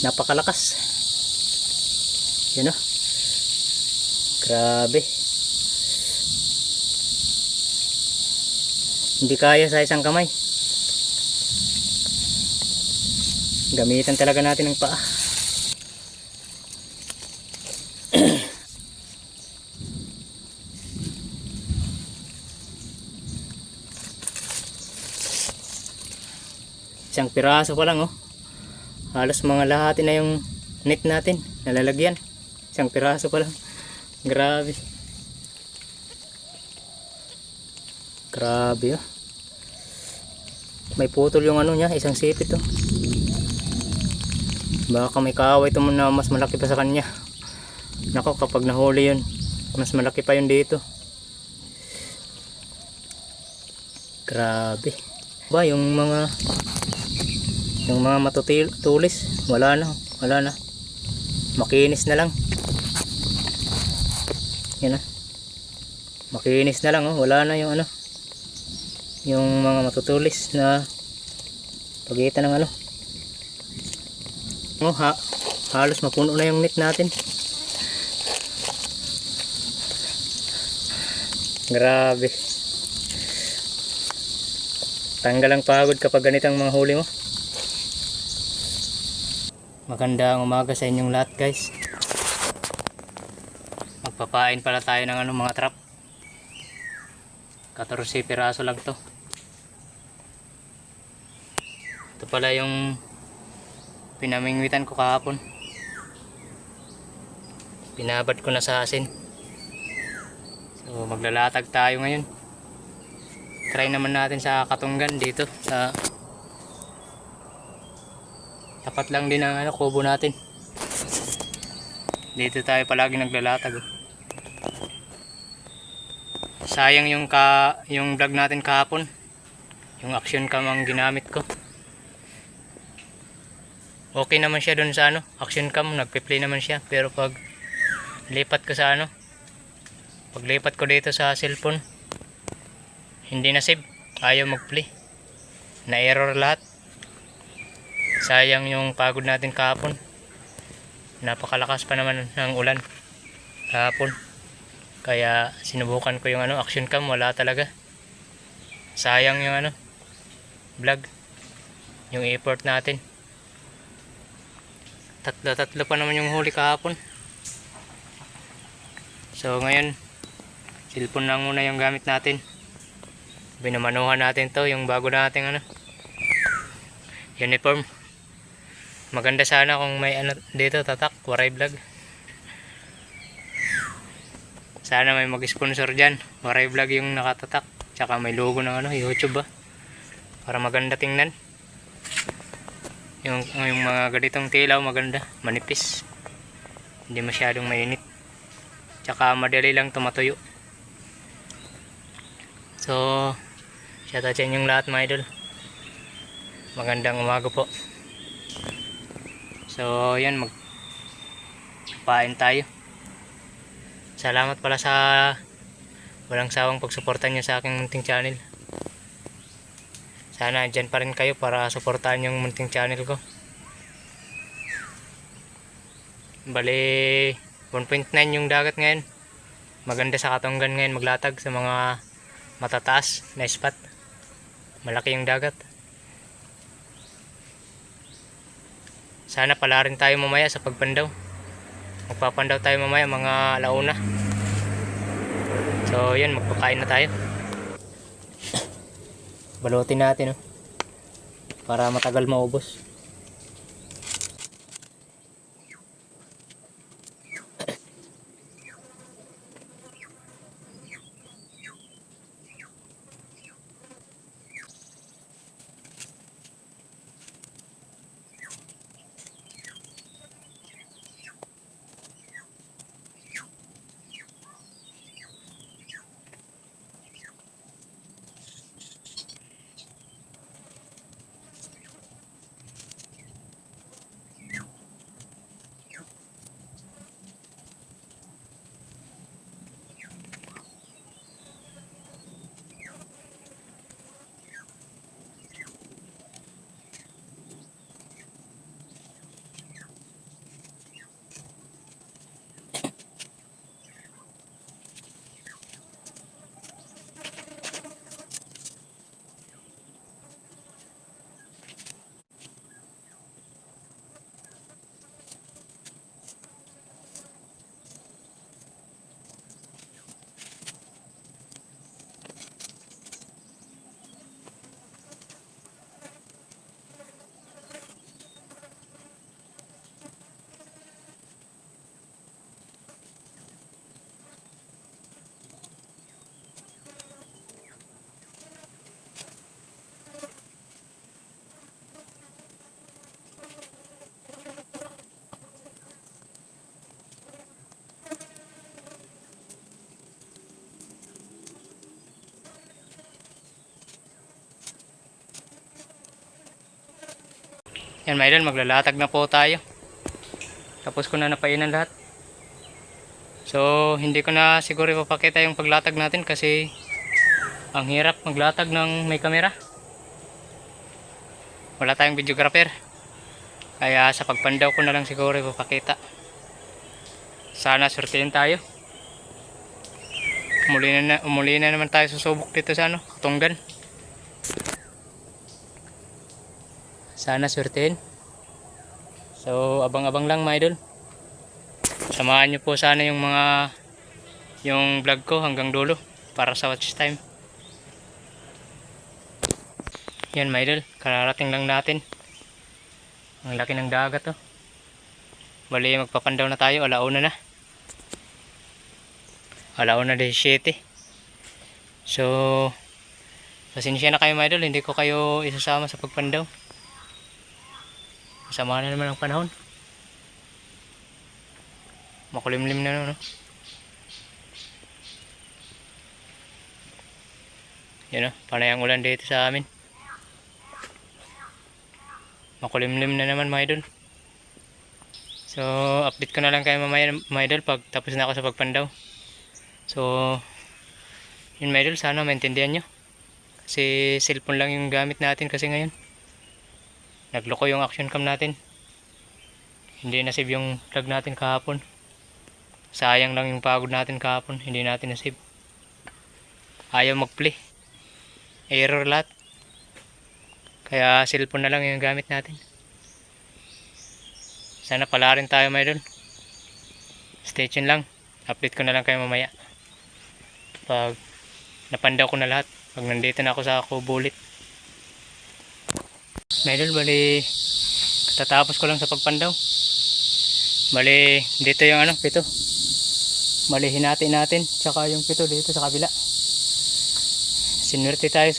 Napakalakas. Yun o. Grabe. Hindi kaya sa isang kamay. Gamitan talaga natin ng paa. Isang piraso pa lang oh. Halos mga lahati na yung net natin nalalagyan. Isang piraso pa lang. Grabe. Grabe oh. May putol yung ano niya, isang sipit oh. Baka may kaaway ito na mas malaki pa sa kanya. Nako, kapag nahuli yun, mas malaki pa yun dito. Grabe. Ba yung mga matutulis, wala na. Makinis na lang. Yan ah. Makinis na lang oh, wala na yung ano. Yung mga matutulis na pagitan ng ano. Oh, halos mapuno na yung net natin. Grabe. Tanggal ang pagod kapag ganitang mga huli mo. Magandang umaga sa inyong lahat guys. Magpapain pala tayo ng mga trap. 14 piraso lang to. Ito pala yung pinamingwitan ko kahapon. Binabad ko na sa asin. So maglalatag tayo ngayon. Try naman natin sa Katunggan dito sa tapat lang din ang kubo natin. Dito tayo palagi naglalatag oh. Sayang yung vlog natin kahapon. Yung action cam ang ginamit ko. Okay naman siya dun sa action cam, nagpe-play naman siya, pero pag lipat ko sa paglipat ko dito sa cellphone, hindi na save, ayaw mag-play. Na error lahat. Sayang yung pagod natin kahapon. Napakalakas pa naman ng ulan kahapon. Kaya sinubukan ko yung action cam, wala talaga. Sayang yung vlog. Yung effort natin. Tatlo pa naman yung huli kahapon. So ngayon, cellphone lang muna yung gamit natin. Binamanuhan natin to, yung bago nating uniform. Maganda sana kung may dito tatak, Waray Vlog. Sana may mag-sponsor dyan. Waray Vlog yung nakatatak. Tsaka may logo ng YouTube ba. Para maganda tingnan. Yung mga ganitong tilaw maganda, manipis. Hindi masyadong mainit. Tsaka madali lang tumatuyo. So, shoutout sa inyong lahat mga idol. Magandang umaga po. So, yan, magpain tayo. Salamat pala sa walang sawang pagsuportan nyo sa aking munting channel. Sana dyan pa rin kayo para suportahan yung munting channel ko. Bali, 1.9 yung dagat ngayon. Maganda sa Katunggan ngayon maglatag sa mga matataas na spot. Malaki yung dagat. Sana pala rin tayo mamaya sa pagpandaw. Magpapandaw tayo mamaya mga alauna. So yan, magpakain na tayo. Balutin natin para matagal maubos. Yan mga idol, maglalatag na po tayo. Tapos ko na napainan lahat. So hindi ko na siguro ipapakita yung paglatag natin kasi ang hirap maglatag ng may kamera. Wala tayong videographer. Kaya sa pagpandaw ko na lang siguro ipapakita. Sana swertihin tayo. Umuli na naman tayo susubok dito sa Katunggan. Sana swertihin. So abang-abang lang mga idol. Samahan nyo po sana yung vlog ko hanggang dulo para sa watch time. Yan mga idol, kararating lang natin. Ang laki ng dagat oh. Bali magpapandaw na tayo, alauna na. Alauna 17. So pasensya na kayo mga idol, hindi ko kayo isasama sa pagpandaw. Masama na naman ang panahon. Makulimlim na no. Yan o, panay ang ulan dito sa amin. Makulimlim na naman mga idol. So update ko na lang kayo mamaya mga idol pag tapos na ako sa pagpandaw. So yun mga idol, sana maintindihan nyo. Kasi cellphone lang yung gamit natin kasi ngayon. Nagloko yung action cam natin. Hindi nasave yung vlog natin kahapon. Sayang lang yung pagod natin kahapon, hindi natin nasave. Ayaw mag-play. Error lahat. Kaya cellphone na lang yung gamit natin. Sana pala rin tayo mga idol. Stay tuned lang. Update ko na lang kayo mamaya. Pag napandaw ko na lahat. Pag nandito na ako sa Kubulit. Mga idol, bali katatapos ko lang sa pagpandaw. Bali dito yung pito. Bali hinati natin. Tsaka yung pito dito sa kabila. Sinwerte tayo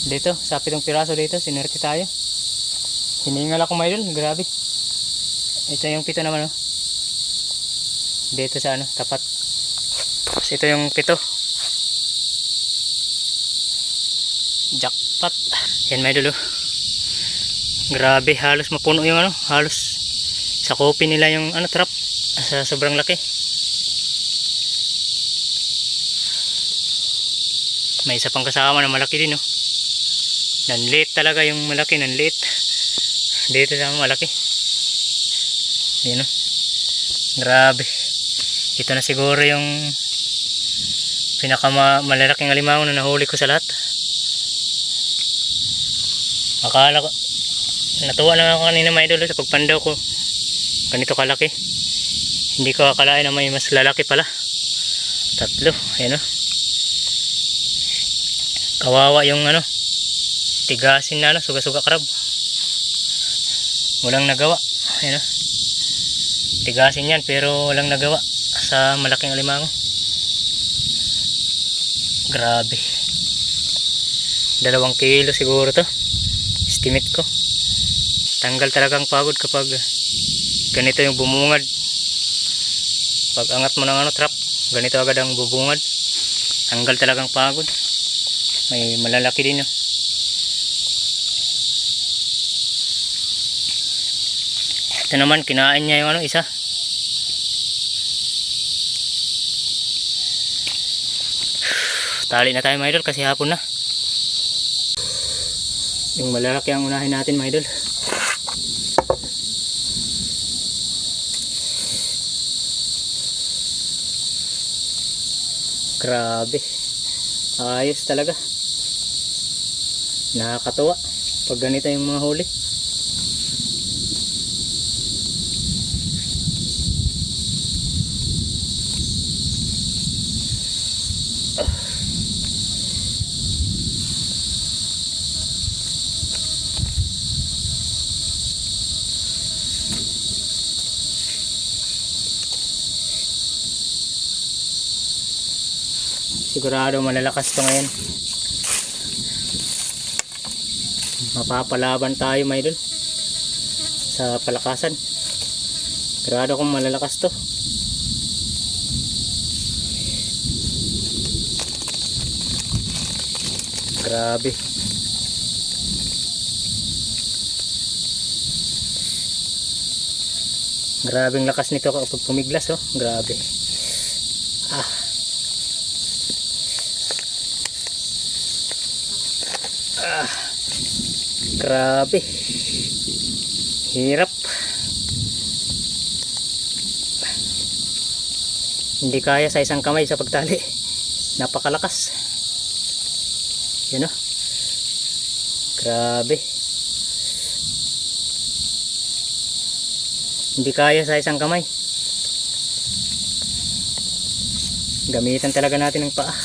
dito sa 7 piraso dito, sinwerte tayo. Hiningal ako mga idol, grabe. Ito yung pito naman oh. Dito sa tapat. Tapos ito yung pito. Jackpot. Yan mga idol oh. Grabe, halos mapuno yung halos sa kopi nila yung trap. Sa sobrang laki. May isa pang kasama na malaki din oh. Nanliit talaga yung malaki, nanliit. Dito sa malaki. Yun oh. Grabe. Ito na siguro yung pinakamalaking alimango na nahuli ko sa lahat. Akala ko, natuwa lang ako kanina mga idol sa pagpandaw ko. Ganito kalaki. Hindi ko akalain na may mas lalaki pala. 3. Ayan oh. Kawawa yung tigasin na suga-suga crab. Walang nagawa. Ayan o. Tigasin yan pero walang nagawa sa malaking alimango. Grabe. 2 kilo siguro to. Estimate ko. Tanggal talagang pagod kapag ganito yung bumungad. Pag angat mo ng trap, ganito agad ang bubungad. Tanggal talagang pagod. May malalaki din oh. Ito naman kinain niya yung isa. Tali na tayo mga idol kasi hapon na. Yung malalaki ang unahin natin mga idol. Grabe. Ayos talaga. Nakakatuwa pag ganito yung mga huli. Sigurado malalakas to ngayon. Mapapalaban tayo mga idol sa palakasan. Sigurado kung malalakas to. Grabe. Grabing lakas nito kapag pumiglas, oh. Grabe. Ah. Ah. Grabe. Hirap. Hindi kaya sa isang kamay sa pagtali. Napakalakas. Yun, oh. Grabe. Hindi kaya sa isang kamay. Gamitan talaga natin ng paa.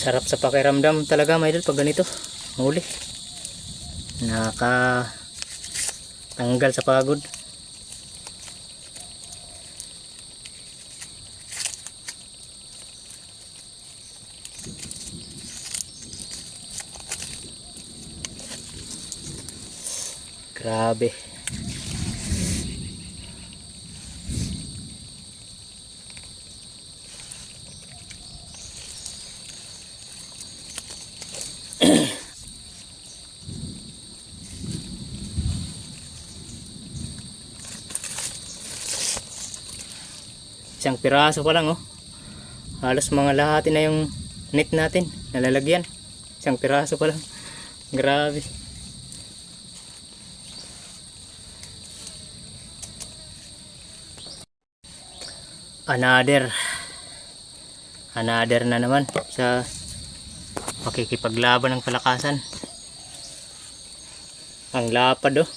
Sarap sa pakiramdam talaga mga idol pag ganito huli. Nakatanggal sa pagod. Grabe. Isang piraso pa lang, oh. Halos mga lahati na yung net natin nalalagyan. Isang piraso pa lang. Grabe. Another na naman sa pakikipaglaban ng palakasan. Ang lapad, oh.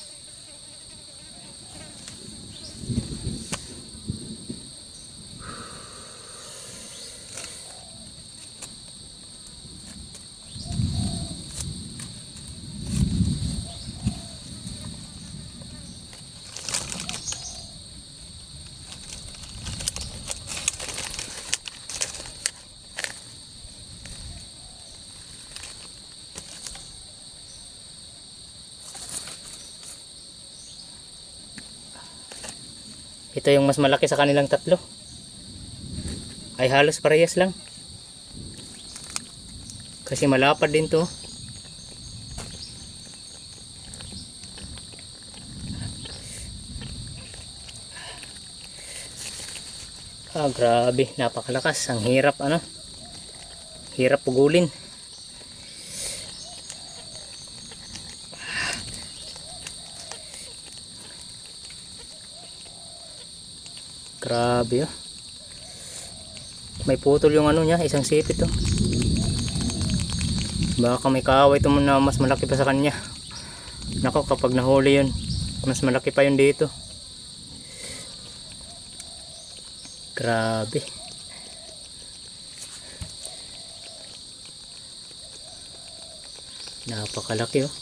Ito yung mas malaki sa kanilang tatlo. Ay halos parehas lang. Kasi malapad din to. Ah, grabe, napakalakas. Ang hirap, ano? Hirap pugulin. Grabe, oh. May putol yung ano niya, isang sipit, oh. Baka may kaaway ito na mas malaki pa sa kanya. Nako, kapag nahuli yun, mas malaki pa yun dito. Grabe. Napakalaki, oh.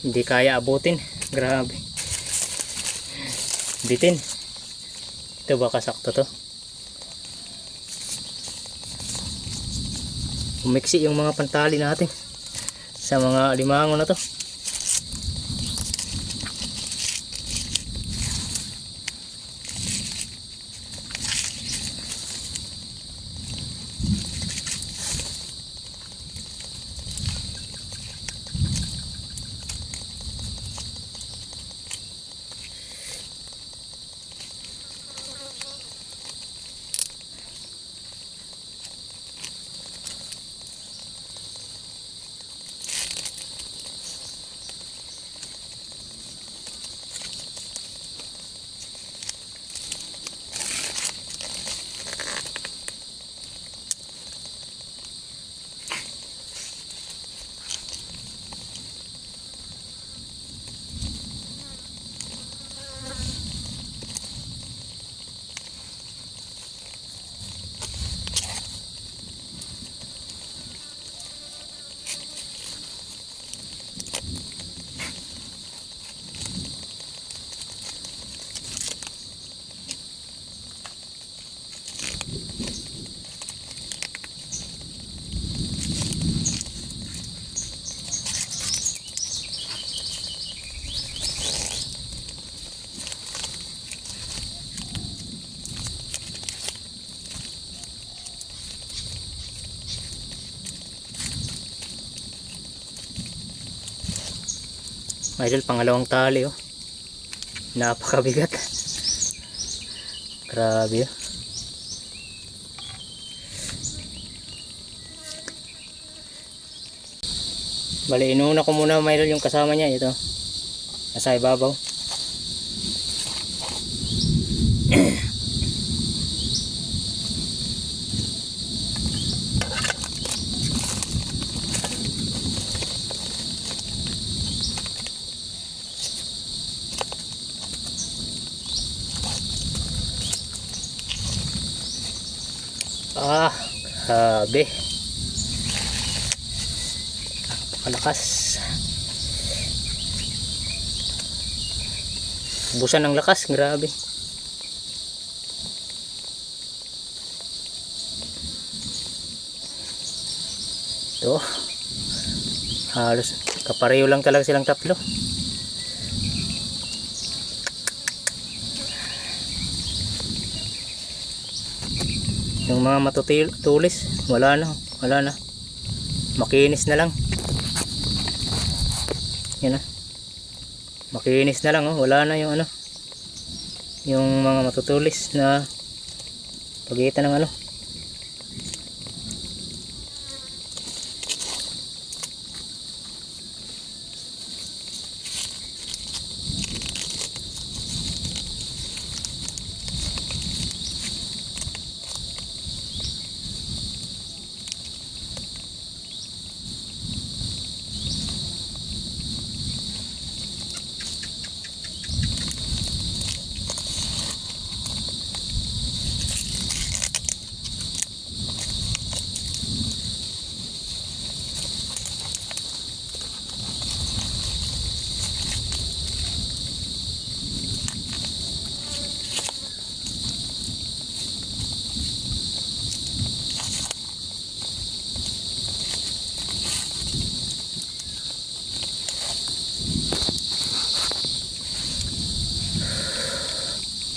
Hindi kaya abutin. Grabe. Bitin. Ito baka sakto to. umiksi yung mga pantali natin sa mga alimango na to. Idol, pangalawang tali oh. Napakabigat. Grabe oh. Bali, inuna ko muna mga idol yung kasama niya. Ito, nasa ibabaw. Grabe. Napakalakas. Busan ng lakas, grabe. Ito. Halos kapareho lang talaga silang tatlo. Yung mga matutulis, wala na. Makinis na lang. Yan na. Makinis na lang oh. Wala na yung ano. Yung mga matutulis na pagitan ng ano.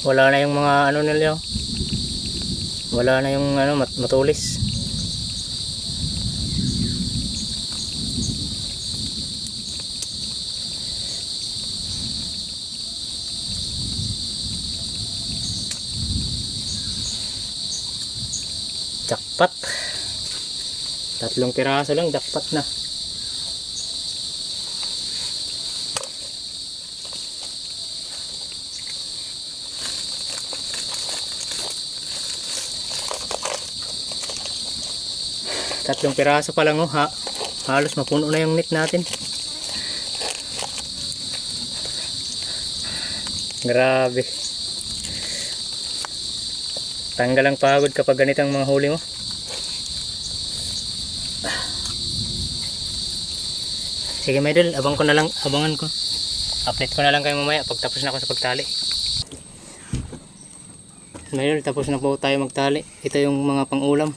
Wala na yung mga ano nila. Wala na yung ano matulis. Jackpot. 3 piraso lang, jackpot na. Tatlong piraso pa lang oh, halos mapuno na yung net natin. Grabe. Tanggal ang pagod kapag ganitong mga huli mo. Sige mga idol, abangan ko. Update ko na lang kayo mamaya pagtapos na ako sa pagtali. Mga idol, tapos na po tayo magtali. Ito yung mga pang-ulam.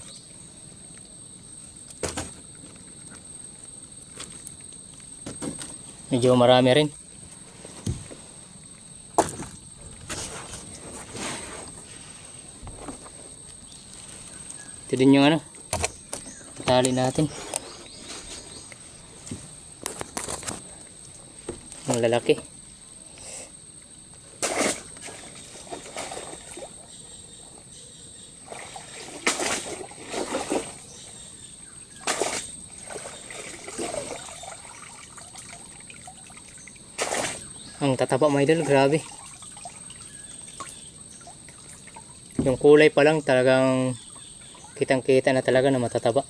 Medyo marami rin. Ito din yung ano, tali natin. Ang lalaki. Ang tataba mga idol, grabe. Yung kulay pa lang talagang kitang kita na talaga na matataba.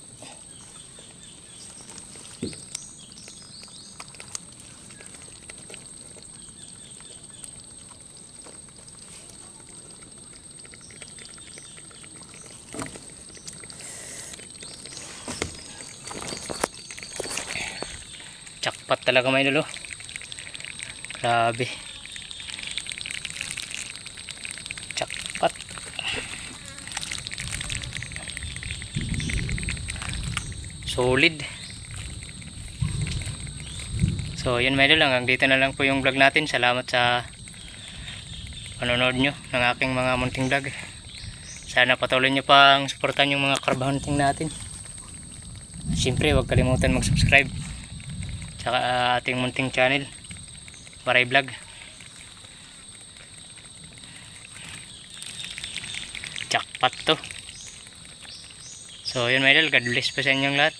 Jackpot talaga mga idol, oh. Grabe. Jackpot. Solid. So yun mga idol, hanggang dito na lang po yung vlog natin. Salamat sa panonood nyo ng aking mga munting vlog. Sana patuloy nyo pang suportan yung mga carb hunting natin. Siyempre huwag kalimutan mag subscribe tsaka ating munting channel Waray Vlog. Jackpot to. So yun mga idol, God bless po sa inyong lahat.